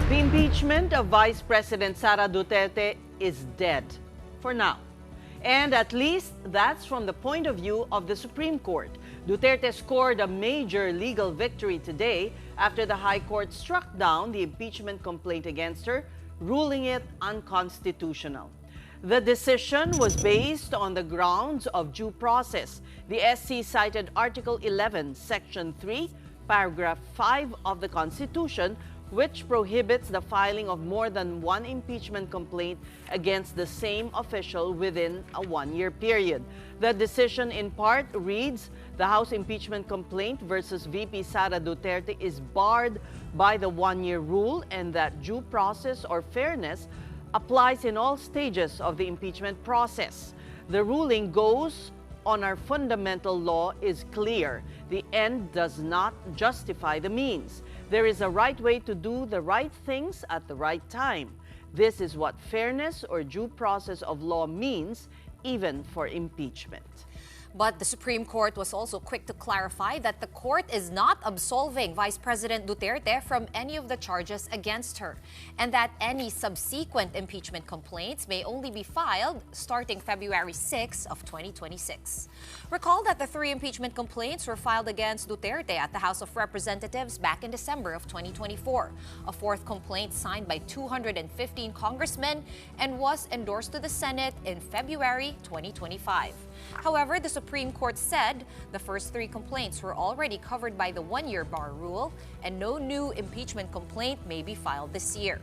The impeachment of Vice President Sara Duterte is dead for now. And at least that's from the point of view of the Supreme Court. Duterte scored a major legal victory today after the High Court struck down the impeachment complaint against her, ruling it unconstitutional. The decision was based on the grounds of due process. The SC cited Article 11, Section 3, Paragraph 5 of the Constitution, which prohibits the filing of more than one impeachment complaint against the same official within a one-year period. The decision in part reads, the House impeachment complaint versus VP Sara Duterte is barred by the one-year rule and that due process or fairness applies in all stages of the impeachment process. The ruling goes on our fundamental law is clear. The end does not justify the means. There is a right way to do the right things at the right time. This is what fairness or due process of law means, even for impeachment. But the Supreme Court was also quick to clarify that the court is not absolving Vice President Duterte from any of the charges against her, and that any subsequent impeachment complaints may only be filed starting February 6 of 2026. Recall that the 3 impeachment complaints were filed against Duterte at the House of Representatives back in December of 2024. A 4th complaint signed by 215 congressmen and was endorsed to the Senate in February 2025. However, the Supreme Court said the first 3 complaints were already covered by the one-year bar rule and no new impeachment complaint may be filed this year.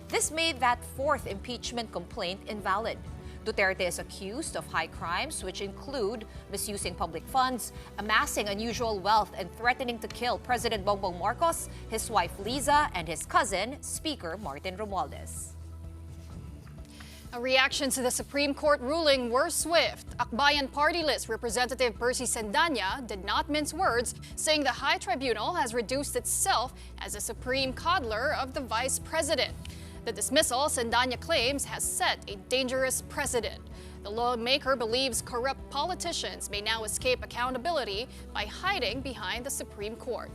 This made that 4th impeachment complaint invalid. Duterte is accused of high crimes, which include misusing public funds, amassing unusual wealth, and threatening to kill President Bongbong Marcos, his wife Liza, and his cousin, Speaker Martin Romualdez. Reactions to the Supreme Court ruling were swift. Akbayan Party List Representative Percy Sandanya did not mince words, saying the High Tribunal has reduced itself as a supreme coddler of the Vice President. The dismissal, Sandanya claims, has set a dangerous precedent. The lawmaker believes corrupt politicians may now escape accountability by hiding behind the Supreme Court.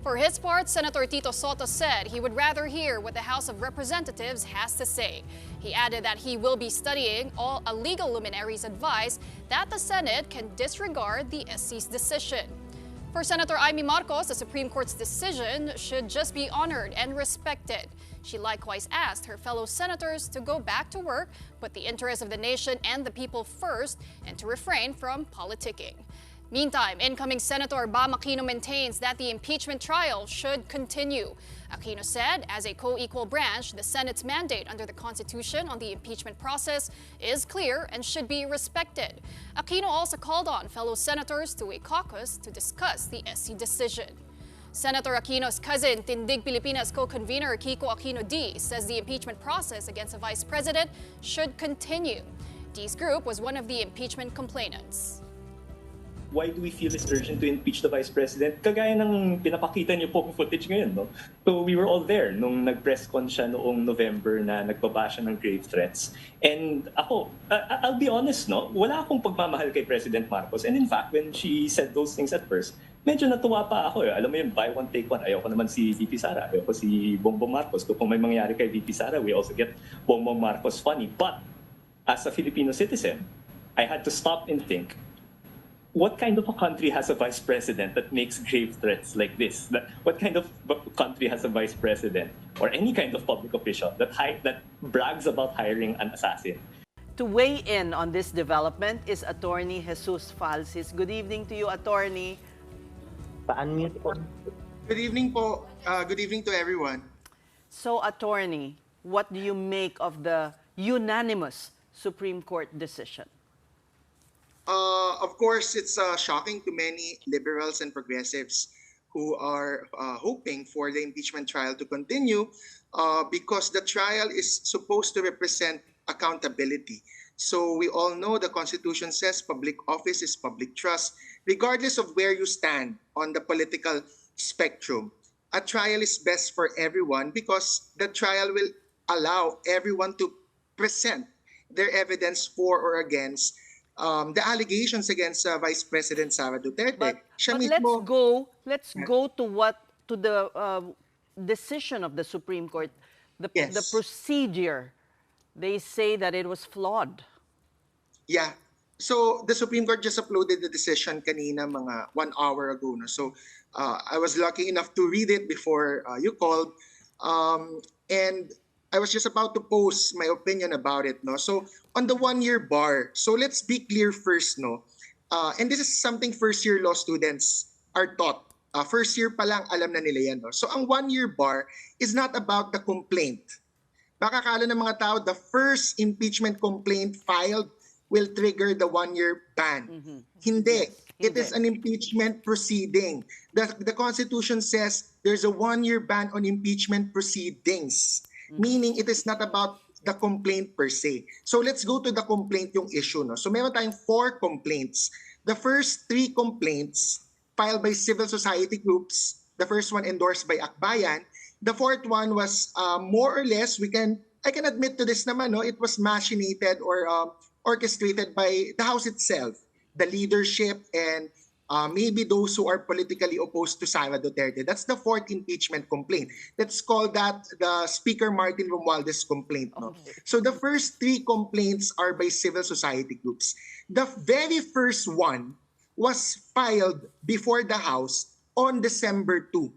For his part, Senator Tito Soto said he would rather hear what the House of Representatives has to say. He added that he will be studying all a legal luminary's advice that the Senate can disregard the SC's decision. For Senator Amy Marcos, the Supreme Court's decision should just be honored and respected. She likewise asked her fellow senators to go back to work, put the interests of the nation and the people first, and to refrain from politicking. Meantime, incoming Senator Bam Aquino maintains that the impeachment trial should continue. Aquino said, as a co-equal branch, the Senate's mandate under the Constitution on the impeachment process is clear and should be respected. Aquino also called on fellow senators to a caucus to discuss the SC decision. Senator Aquino's cousin, Tindig Pilipinas co-convener Kiko Aquino D, says the impeachment process against the vice president should continue. D's group was one of the impeachment complainants. Why do we feel this urgent to impeach the Vice President? Kagaya ng pinapakita niyo po footage ngayon, no? So we were all there nung nag-press con siya noong November na nagbaba siya ng grave threats. And ako, I'll be honest, no? Wala akong pagmamahal kay President Marcos. And in fact, when she said those things at first, medyo natuwa pa ako. Alam mo yun, buy one, take one. Ayoko naman si VP Sara. Ayoko si Bongbong Marcos. Kung may mangyari kay VP Sara, we also get Bongbong Marcos funny. But as a Filipino citizen, I had to stop and think, what kind of a country has a vice president that makes grave threats like this? What kind of country has a vice president or any kind of public official that brags about hiring an assassin? To weigh in on this development is Attorney Jesus Falsis. Good evening to you, Attorney. Pa-unmute po. Good evening po. Good evening to everyone. So, Attorney, what do you make of the unanimous Supreme Court decision? Of course, it's shocking to many liberals and progressives who are hoping for the impeachment trial to continue because the trial is supposed to represent accountability. So we all know the Constitution says public office is public trust, regardless of where you stand on the political spectrum. A trial is best for everyone because the trial will allow everyone to present their evidence for or against the allegations against Vice President Sara Duterte. But let's go to the decision of the Supreme Court. The Yes. procedure, they say that it was flawed. Yeah. So the Supreme Court just uploaded the decision kanina mga 1 hour ago. No? So I was lucky enough to read it before you called. And I was just about to post my opinion about it. No? So on the 1-year bar, so let's be clear first. No? And this is something first-year law students are taught. First year pa lang, alam na nila yan. No? So ang 1-year bar is not about the complaint. Baka akala ng mga tao, the first impeachment complaint filed will trigger the 1-year ban. Hindi. It is an impeachment proceeding. The Constitution says there's a 1-year ban on impeachment proceedings. Meaning it is not about the complaint per se. So let's go to the complaint yung issue. No? So meron tayong 4 complaints. The first 3 complaints filed by civil society groups. The first one endorsed by Akbayan. The fourth one was more or less, I can admit to this naman, no, it was machinated or orchestrated by the House itself, the leadership, and maybe those who are politically opposed to Sara Duterte. That's the 4th impeachment complaint. Let's call that the Speaker Martin Romualdez complaint. No? So the first 3 complaints are by civil society groups. The very first one was filed before the House on December 2,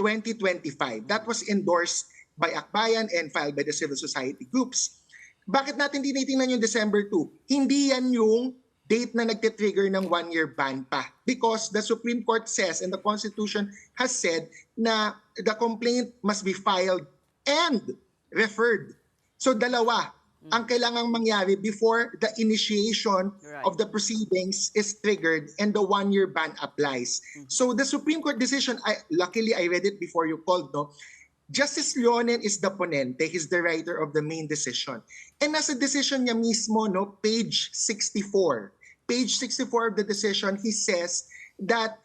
2025. That was endorsed by Akbayan and filed by the civil society groups. Bakit natin tinitingnan yung December 2? Hindi yan yung date na nagtitrigger ng 1-year ban pa. Because the Supreme Court says and the Constitution has said na the complaint must be filed and referred. So dalawa ang kailangang mangyari before the initiation of the proceedings is triggered and the 1-year ban applies. So the Supreme Court decision, luckily I read it before you called, no? Justice Leonen is the ponente, he's the writer of the main decision. And nasa decision niya mismo, no, page 64. Page 64 of the decision, he says that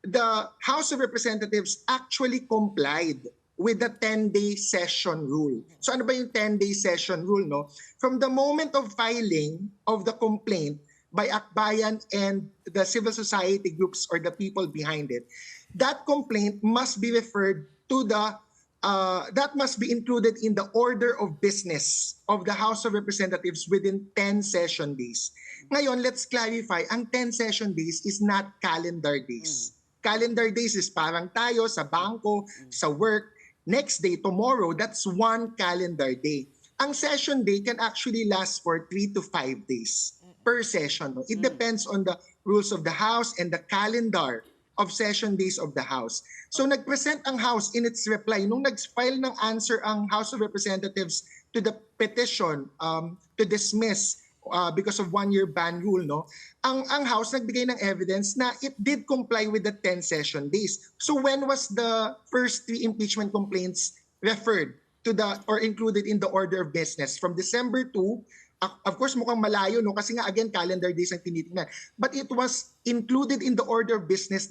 the House of Representatives actually complied with the 10-day session rule. So ano ba yung 10-day session rule, no? From the moment of filing of the complaint by Akbayan and the civil society groups or the people behind it, that complaint must be referred to that must be included in the order of business of the House of Representatives within 10 session days. Ngayon, let's clarify, ang 10 session days is not calendar days. Calendar days is parang tayo sa bangko, sa work, next day, tomorrow, that's 1 calendar day. Ang session day can actually last for 3 to 5 days per session. No? It depends on the rules of the House and the calendar of session days of the House. So nag-present ang House in its reply. Nung nag-file ng answer ang House of Representatives to the petition to dismiss because of 1-year ban rule, no? Ang House nagbigay ng evidence na it did comply with the 10 session days. So when was the first 3 impeachment complaints referred to or included in the order of business? From December 2, of course mukhang malayo, no? Kasi nga again calendar days ang tinitingnan. But it was included in the order of business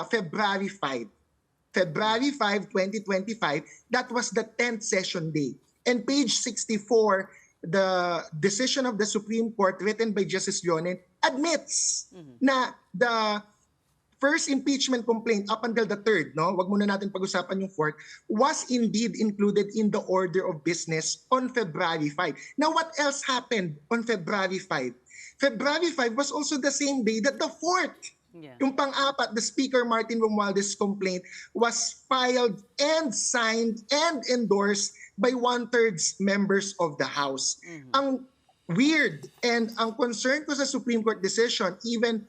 February 5. February 5, 2025, that was the 10th session day. And page 64, the decision of the Supreme Court written by Justice Leonen admits na the first impeachment complaint up until the 3rd, no? Wag muna natin pag-usapan yung 4th, was indeed included in the order of business on February 5. Now, what else happened on February 5? February 5 was also the same day that the 4th, yung pang-apat, the Speaker Martin Romualdez complaint was filed and signed and endorsed by 1/3 members of the House. Ang weird and ang concern ko sa Supreme Court decision, even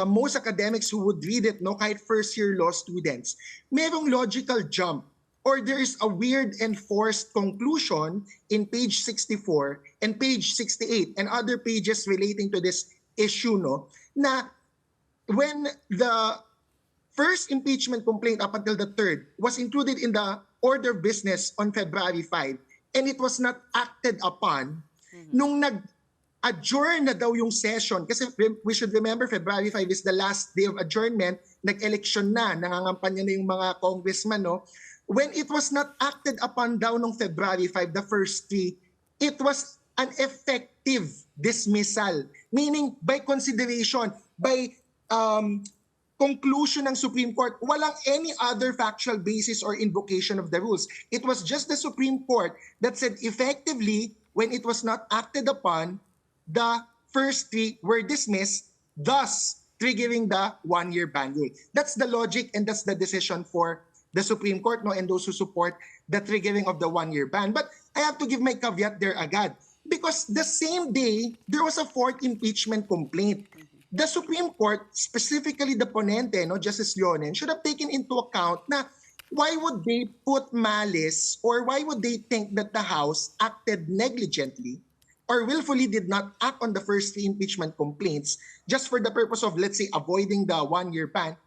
most academics who would read it, no, kahit first-year law students, merong logical jump or there is a weird and forced conclusion in page 64 and page 68 and other pages relating to this issue, no, na when the first impeachment complaint up until the 3rd was included in the order of business on February 5 and it was not acted upon, nung nag-adjourn na daw yung session, kasi we should remember February 5 is the last day of adjournment, nag-election na, nangangampanya na yung mga congressman, no? When it was not acted upon daw nung February 5, the first 3, it was an effective dismissal. Meaning, by consideration, by conclusion ng Supreme Court, walang any other factual basis or invocation of the rules. It was just the Supreme Court that said effectively, when it was not acted upon, the first three were dismissed, thus triggering the one-year ban rule. That's the logic and that's the decision for the Supreme Court, no, and those who support the triggering of the one-year ban. But I have to give my caveat there agad, because the same day, there was a fourth impeachment complaint. The Supreme Court, specifically the ponente, no, Justice Leonen, should have taken into account na why would they put malice or why would they think that the House acted negligently or willfully did not act on the first three impeachment complaints just for the purpose of, let's say, avoiding the one-year ban,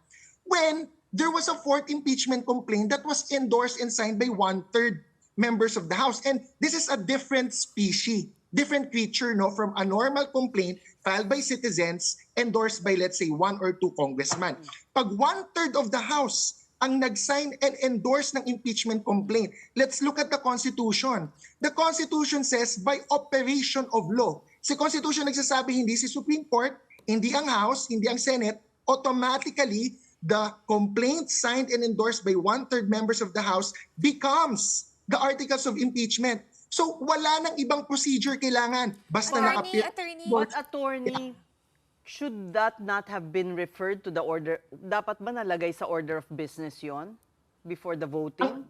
when there was a fourth impeachment complaint that was endorsed and signed by one-third members of the House. And this is a different species, different creature, no, from a normal complaint filed by citizens endorsed by, let's say, one or two congressmen. Pag one-third of the House ang nag-sign and endorse ng impeachment complaint, let's look at the Constitution. The Constitution says by operation of law. Si Constitution nagsasabi hindi si Supreme Court, hindi ang House, hindi ang Senate, automatically the complaint signed and endorsed by one-third members of the House becomes the articles of impeachment. So wala nang ibang procedure kailangan. Basta nakapil. But attorney, should that not have been referred to the order? Dapat ba nalagay sa order of business yon before the voting?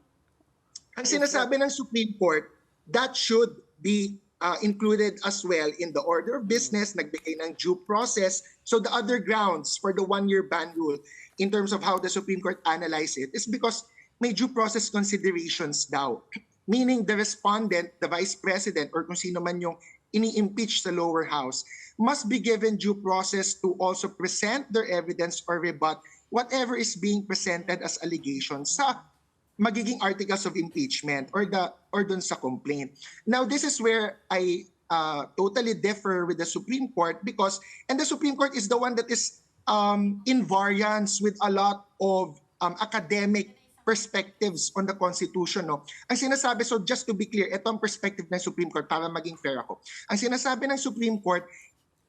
Ang sinasabi ng Supreme Court, that should be included as well in the order of business, nagbigay ng due process. So the other grounds for the one-year ban rule in terms of how the Supreme Court analyze it is because may due process considerations daw. Meaning the respondent, the vice president, or kung sino man yung ini-impeach sa lower house, must be given due process to also present their evidence or rebut whatever is being presented as allegations sa magiging articles of impeachment or dun sa complaint. Now, this is where I totally differ with the Supreme Court because, and the Supreme Court is the one that is in variance with a lot of academic perspectives on the Constitution. No? Ang sinasabi, so just to be clear, ito ang perspective ng Supreme Court para maging fair ako. Ang sinasabi ng Supreme Court,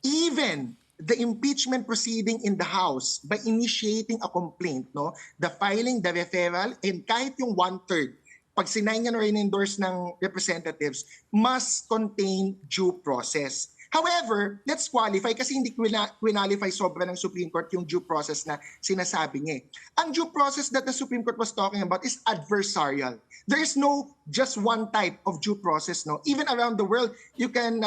even the impeachment proceeding in the House by initiating a complaint, no, the filing, the referral, and kahit yung one-third, pag sinign or in-endorse ng representatives, must contain due process. However, let's qualify kasi hindi qualify sobra ng Supreme Court yung due process na sinasabi niya. Ang due process that the Supreme Court was talking about is adversarial. There is no just one type of due process. No, even around the world, you can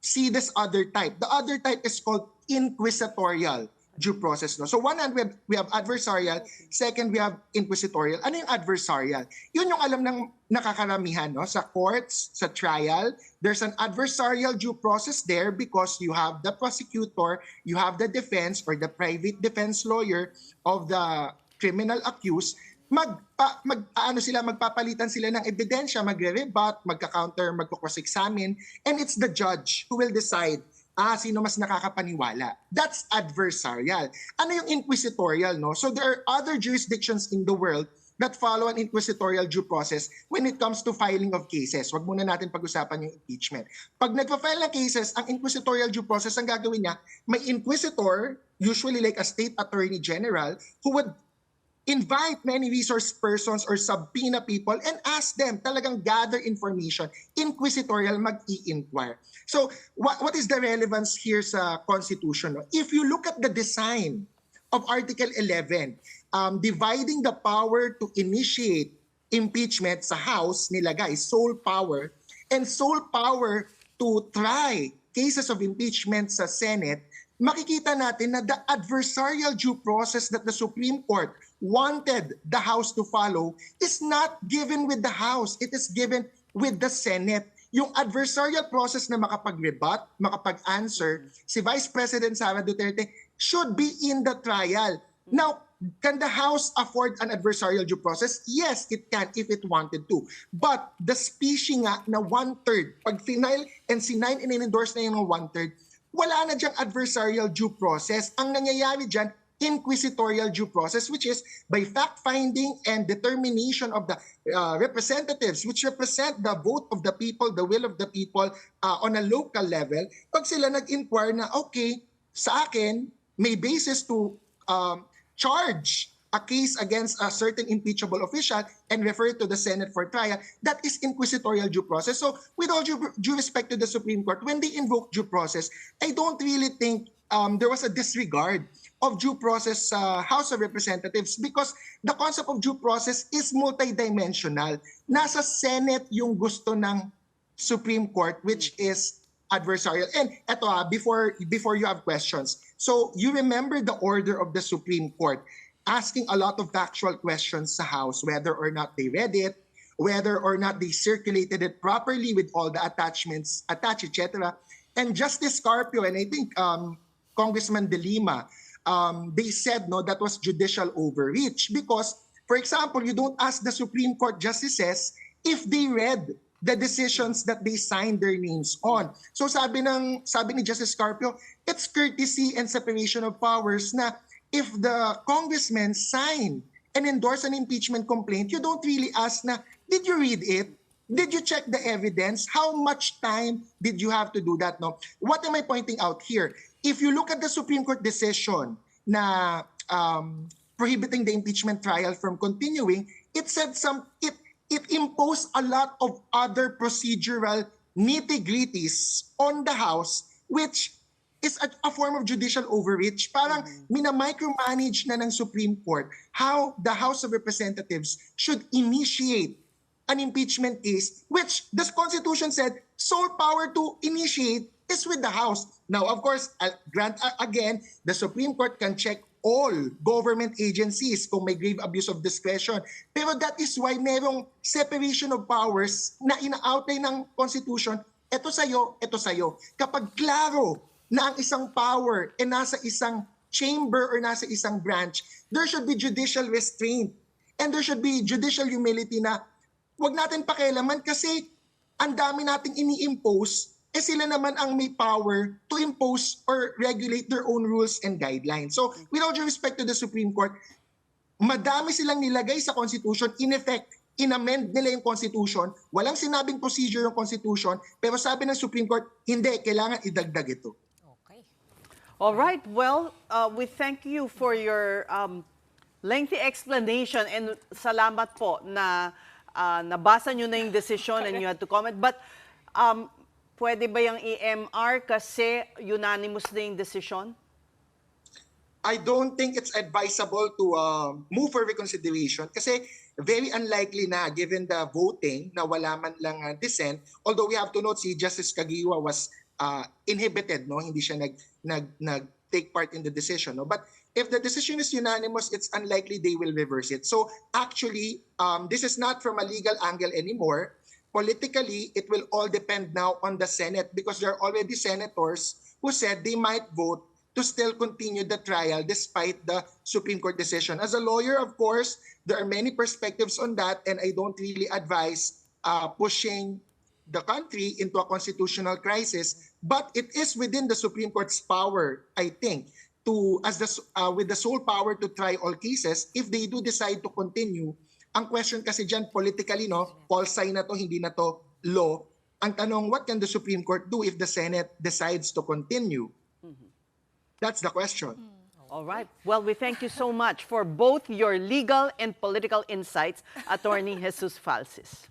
see this other type. The other type is called inquisitorial due process. No? So one hand, we have adversarial. Second, we have inquisitorial. Ano yung adversarial? Yun yung alam ng nakakaramihan, no? Sa courts, sa trial, there's an adversarial due process there because you have the prosecutor, you have the defense or the private defense lawyer of the criminal accused. Magpapalitan sila ng ebidensya, magre-rebut, magka-counter, magko-cross-examine, and it's the judge who will decide sino mas nakakapaniwala. That's adversarial. Ano yung inquisitorial, no? So there are other jurisdictions in the world that follow an inquisitorial due process when it comes to filing of cases. Wag muna natin pag-usapan yung impeachment. Pag nagpa-file ng cases, ang inquisitorial due process, ang gagawin niya, may inquisitor, usually like a state attorney general, who would invite many resource persons or subpoena people and ask them, talagang gather information, inquisitorial, mag-i-inquire. So what is the relevance here sa Constitution? If you look at the design of Article 11, dividing the power to initiate impeachment sa House, nilagay sole power, and sole power to try cases of impeachment sa Senate, makikita natin na the adversarial due process that the Supreme Court wanted the House to follow is not given with the House. It is given with the Senate. Yung adversarial process na makapag-rebut, makapag-answer, si Vice President Sara Duterte should be in the trial. Now, can the House afford an adversarial due process? Yes, it can if it wanted to. But the species nga na one-third, pag final and sinign and endorse na yung one-third, wala na diyang adversarial due process. Ang nangyayari dyan, inquisitorial due process, which is by fact-finding and determination of the representatives which represent the vote of the people, the will of the people on a local level. Pag sila nag-inquire na, okay, sa akin, may basis to charge a case against a certain impeachable official and refer it to the Senate for trial, that is inquisitorial due process. So with all due respect to the Supreme Court, when they invoke due process, I don't really think there was a disregard of due process sa House of Representatives because the concept of due process is multidimensional. Nasa Senate yung gusto ng Supreme Court, which is adversarial. And eto before you have questions, so you remember the order of the Supreme Court asking a lot of factual questions sa House, whether or not they read it, whether or not they circulated it properly with all the attachments attached, etc. And Justice Carpio and I think Congressman De Lima, they said no, that was judicial overreach because, for example, you don't ask the Supreme Court justices if they read the decisions that they signed their names on. So sabi ni Justice Carpio, it's courtesy and separation of powers na if the congressmen sign and endorse an impeachment complaint, you don't really ask na, did you read it? Did you check the evidence? How much time did you have to do that? No? What am I pointing out here? If you look at the Supreme Court decision na prohibiting the impeachment trial from continuing, it said it imposed a lot of other procedural nitty-gritties on the House, which is a form of judicial overreach. Parang mina-micromanage na ng Supreme Court how the House of Representatives should initiate an impeachment case, which the Constitution said sole power to initiate is with the House. Now, of course, again, the Supreme Court can check all government agencies kung may grave abuse of discretion. Pero that is why merong separation of powers na ina-outline ng Constitution, eto sa'yo, eto sa'yo. Kapag klaro na ang isang power ay nasa isang chamber or nasa isang branch, there should be judicial restraint and there should be judicial humility na wag natin pakialaman kasi ang dami nating ini-impose, sila naman ang may power to impose or regulate their own rules and guidelines. So, with all due respect to the Supreme Court, madami silang nilagay sa Constitution. In effect, in-amend nila yung Constitution. Walang sinabing procedure yung Constitution, pero sabi ng Supreme Court, hindi, kailangan idagdag ito. Okay. All right. Well, we thank you for your lengthy explanation and salamat po na nabasa nyo na yung decision and you had to comment. But pwede ba yung EMR kasi unanimous na yung decision? I don't think it's advisable to move for reconsideration kasi very unlikely na given the voting na wala man lang dissent. Although we have to note si Justice Caguioa was inhibited, no? Hindi siya nag-take part in the decision. No? But if the decision is unanimous, it's unlikely they will reverse it. So actually, this is not from a legal angle anymore. Politically, it will all depend now on the Senate because there are already senators who said they might vote to still continue the trial despite the Supreme Court decision. As a lawyer, of course, there are many perspectives on that and I don't really advise pushing the country into a constitutional crisis. But it is within the Supreme Court's power, I think, to with the sole power to try all cases if they do decide to continue. Ang question kasi dyan, politically, no, falsi na to, hindi na to law. Ang tanong, what can the Supreme Court do if the Senate decides to continue? That's the question. All right. Well, we thank you so much for both your legal and political insights, Attorney Jesus Falsis.